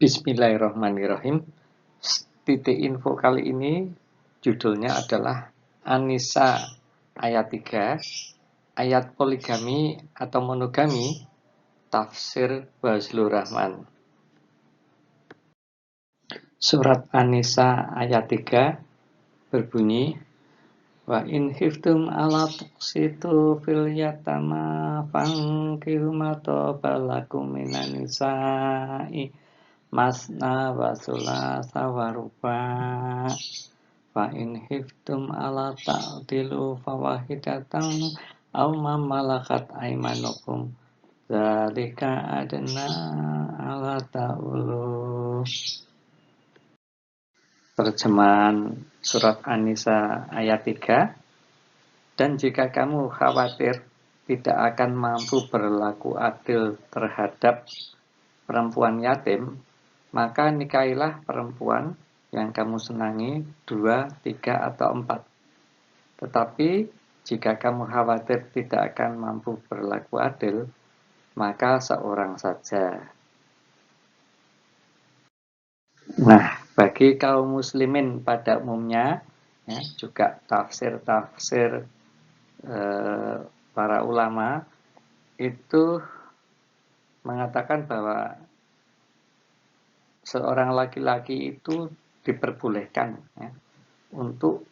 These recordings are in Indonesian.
Bismillahirrahmanirrahim. Titik info kali ini judulnya adalah An-Nisa ayat 3, ayat poligami atau monogami, tafsir Fazlur Rahman. Surat An-Nisa ayat 3 berbunyi, wa in khiftum ala tuqsitu fil yatama fankihu ma tabalakum minan nisa'i masna wa sulasa wa ruba fa in khiftum ala ta'dilu fawahidatan aw ma malakat aymanukum dzalika adna ala ta'ulu. Terjemahan surat An-Nisa ayat 3. Dan jika kamu khawatir tidak akan mampu berlaku adil terhadap perempuan yatim, maka nikahilah perempuan yang kamu senangi 2, 3, atau 4. Tetapi jika kamu khawatir tidak akan mampu berlaku adil, maka seorang saja. Nah, bagi kaum muslimin pada umumnya, ya, juga tafsir-tafsir para ulama itu mengatakan bahwa seorang laki-laki itu diperbolehkan, ya, untuk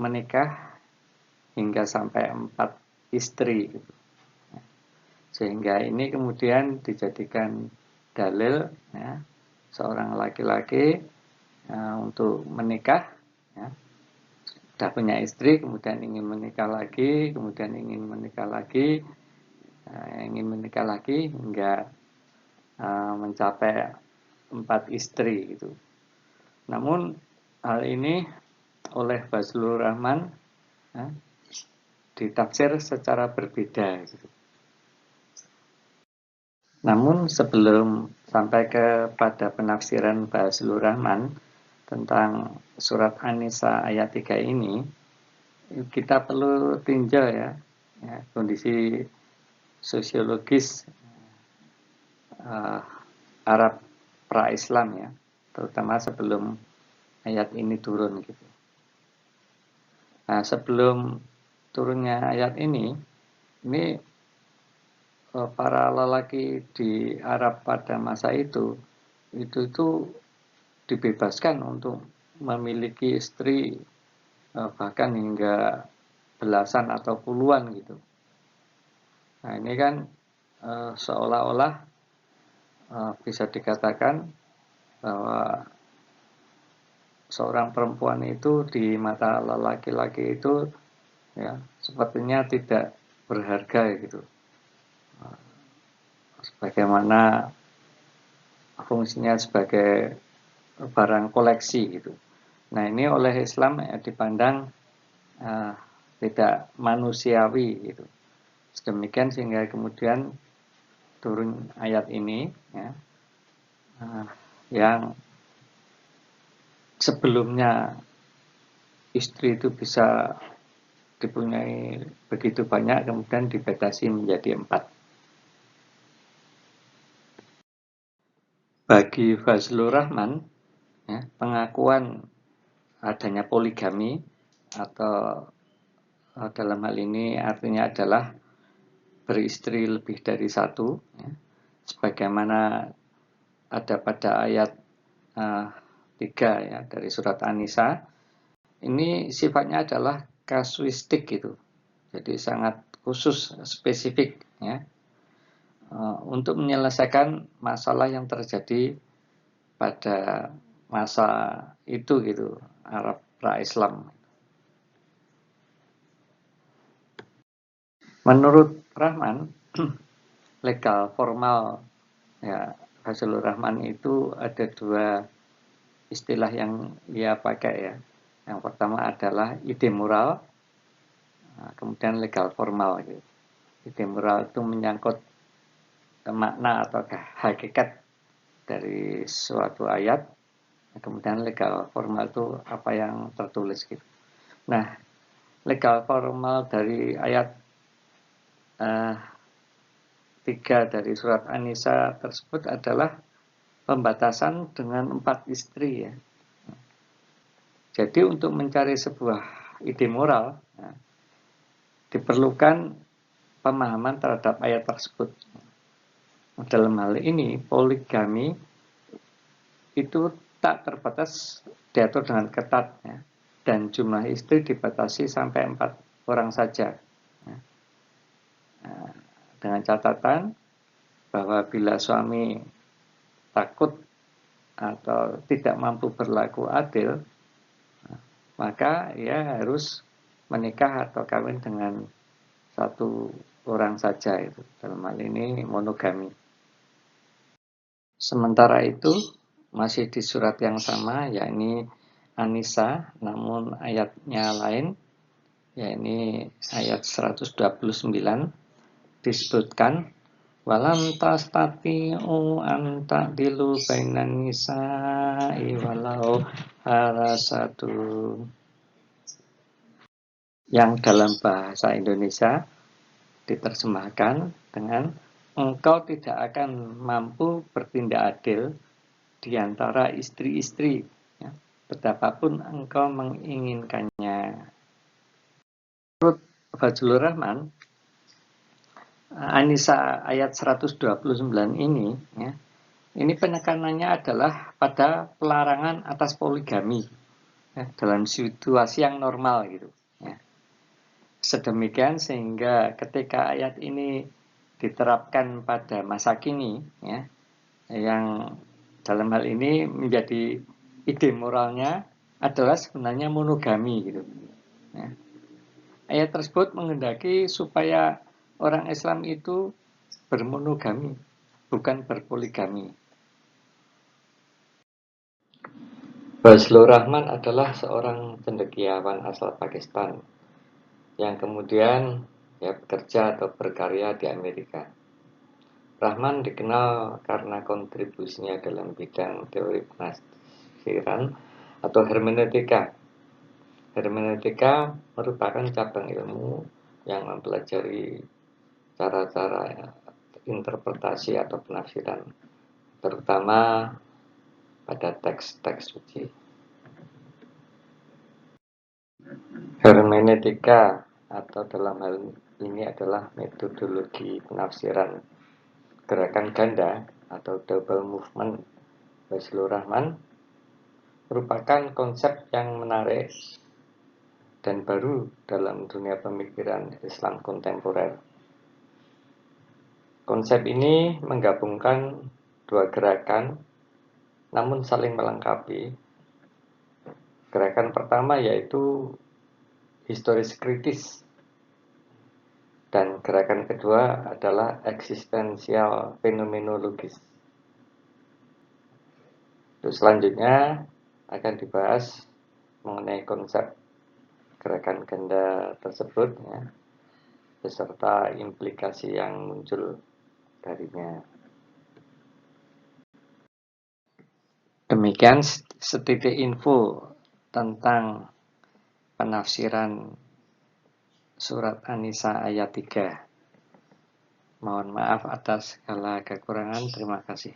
menikah hingga sampai 4 istri, gitu. Sehingga ini kemudian dijadikan dalil, ya, seorang laki-laki untuk menikah, ya, sudah punya istri, kemudian ingin menikah lagi, kemudian ingin menikah lagi, hingga mencapai 4 istri, gitu. Namun hal ini oleh Fazlur Rahman, ya, ditafsir secara berbeda, gitu. Namun sebelum sampai kepada penafsiran Fazlur Rahman tentang surat An-Nisa ayat 3 ini, kita perlu tinjau, ya, kondisi sosiologis Arab pra-Islam, ya, terutama sebelum ayat ini turun, gitu. Nah, sebelum turunnya ayat ini para lelaki di Arab pada masa itu dibebaskan untuk memiliki istri bahkan hingga belasan atau puluhan, gitu. Nah, ini kan seolah-olah bisa dikatakan bahwa seorang perempuan itu di mata lelaki-laki itu, ya, sepertinya tidak berharga, gitu. Sebagaimana fungsinya sebagai barang koleksi, gitu. Nah, ini oleh Islam dipandang tidak manusiawi, gitu. Sedemikian sehingga kemudian turun ayat ini, ya, yang sebelumnya istri itu bisa dipunyai begitu banyak, kemudian dibatasi menjadi 4. Bagi Fazlur Rahman, ya, pengakuan adanya poligami atau dalam hal ini artinya adalah beristri lebih dari 1, ya, sebagaimana ada pada ayat 3, ya, dari surat An-Nisa. Ini sifatnya adalah kasuistik, gitu. Jadi sangat khusus, spesifik, ya, untuk menyelesaikan masalah yang terjadi pada masa itu, gitu, Arab pra-Islam. Menurut Rahman, legal formal, ya, Fazlur Rahman itu ada 2 istilah yang ia pakai, ya. Yang pertama adalah ide moral, kemudian legal formal, gitu. Ide moral itu menyangkut makna atau hakikat dari suatu ayat, kemudian legal formal itu apa yang tertulis, gitu. Nah, legal formal dari ayat 3 dari surat An-Nisa tersebut adalah pembatasan dengan 4 istri ya. Jadi untuk mencari sebuah ide moral diperlukan pemahaman terhadap ayat tersebut. Dalam hal ini poligami itu tak terbatas, diatur dengan ketat ya, dan jumlah istri dibatasi sampai 4 orang saja ya. Dengan catatan bahwa bila suami takut atau tidak mampu berlaku adil, maka ia harus menikah atau kawin dengan 1 orang saja, itu dalam hal ini monogami. Sementara itu masih di surat yang sama, yakni An-Nisa, namun ayatnya lain, yakni ayat 129, disebutkan walam tastati'u an ta'dilu bainan nisa'i walau harasatu, yang dalam bahasa Indonesia diterjemahkan dengan engkau tidak akan mampu bertindak adil di antara istri-istri ya, betapapun engkau menginginkannya. Menurut Fazlur Rahman, An-Nisa ayat 129 ini ya, ini penekanannya adalah pada pelarangan atas poligami ya, dalam situasi yang normal gitu ya. Sedemikian sehingga ketika ayat ini diterapkan pada masa kini ya, yang dalam hal ini menjadi ide moralnya adalah sebenarnya monogami gitu ya. Ayat tersebut menghendaki supaya orang Islam itu bermonogami, bukan berpoligami. Fazlur Rahman adalah seorang cendekiawan asal Pakistan yang kemudian bekerja atau berkarya di Amerika. Rahman dikenal karena kontribusinya dalam bidang teori penafsiran atau hermeneutika. Hermeneutika merupakan cabang ilmu yang mempelajari cara-cara interpretasi atau penafsiran, terutama pada teks-teks suci. Hermeneutika atau dalam hal ini adalah metodologi penafsiran gerakan ganda atau double movement Fazlur Rahman merupakan konsep yang menarik dan baru dalam dunia pemikiran Islam kontemporer. Konsep ini menggabungkan 2 gerakan namun saling melengkapi. Gerakan pertama yaitu historis kritis, dan gerakan kedua adalah eksistensial fenomenologis. Terus selanjutnya akan dibahas mengenai konsep gerakan ganda tersebut ya, beserta implikasi yang muncul darinya. Demikian setitik info tentang penafsiran surat An-Nisa ayat 3. Mohon maaf atas segala kekurangan. Terima kasih.